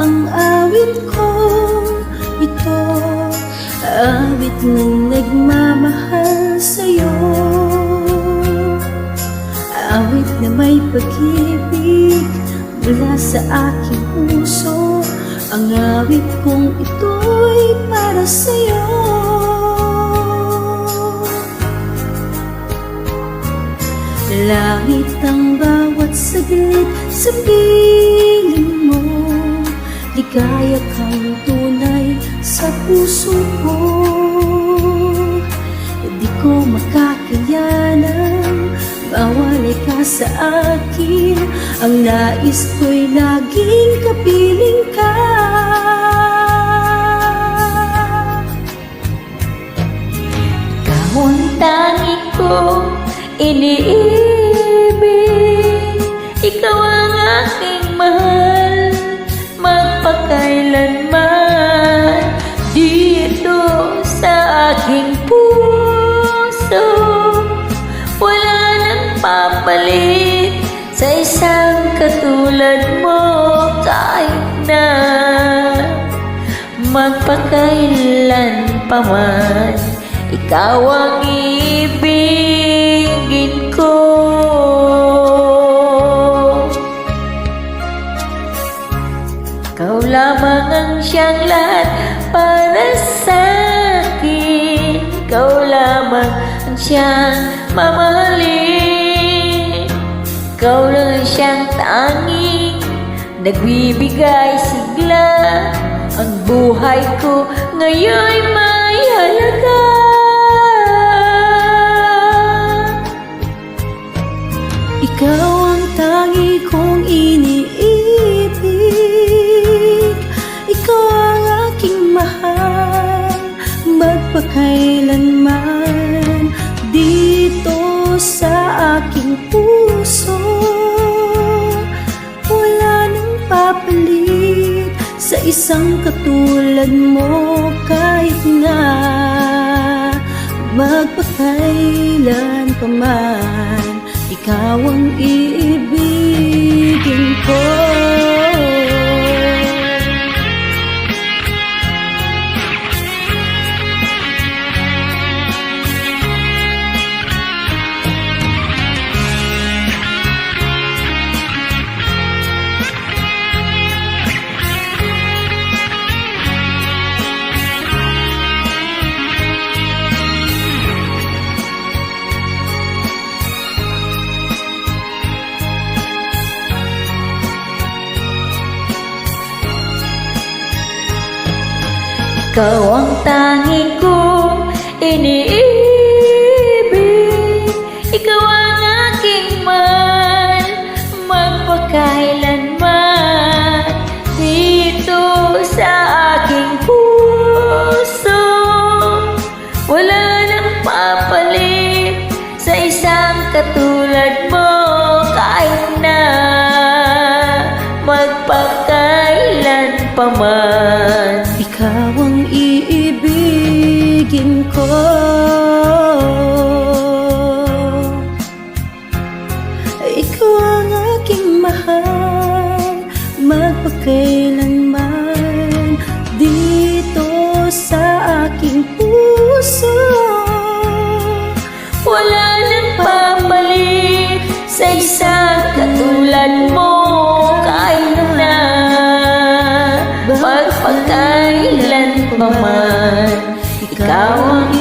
ang awit ko ito, awit ng nagmamahal sa'yo, awit na may pag-ibig mula sa aking puso. Ang awit kong ito'y para sa'yo. Langit ang bawat saglit sa piling mo, ligaya kang tunay sa puso ko. Di ko makakayanang mawalay ka sa akin. Ang nais ko'y laging kapiling ka. Ikaw ang tanging kong iniibig, ikaw ang aking mahal, magpakailanman. Dito sa aking puso, wala nang papalit sa isang katulad mo. Kahit na magpakailan pa man, ikaw ang iibigin ko. Ikaw lamang ang siyang lahat para sa akin. Ikaw lamang ang siyang mamahalin. Ikaw lang ang siyang tanging nagbibigay sigla. Ang buhay ko ngayon'y may halaga. Ikaw ang tangi kong iniibig, ikaw ang aking mahal, magpakailanman. Dito sa aking puso, wala nang papalit sa isang katulad mo. Kahit na magpakailan pa man, ikaw ang iibigin ko. Ikaw ang tanging kong iniibig, ikaw ang aking mahal, magpakailanman. Dito sa aking puso, wala nang papalit sa isang katulad mo. Kahit na magpakailan pa man, ikaw ang iibigin ko. Ikaw ang aking mahal, magpakailanman. Dito sa aking puso, wala nang papalit sa isang katulad mo. Kahit na magpakailan pa man, ikaw ang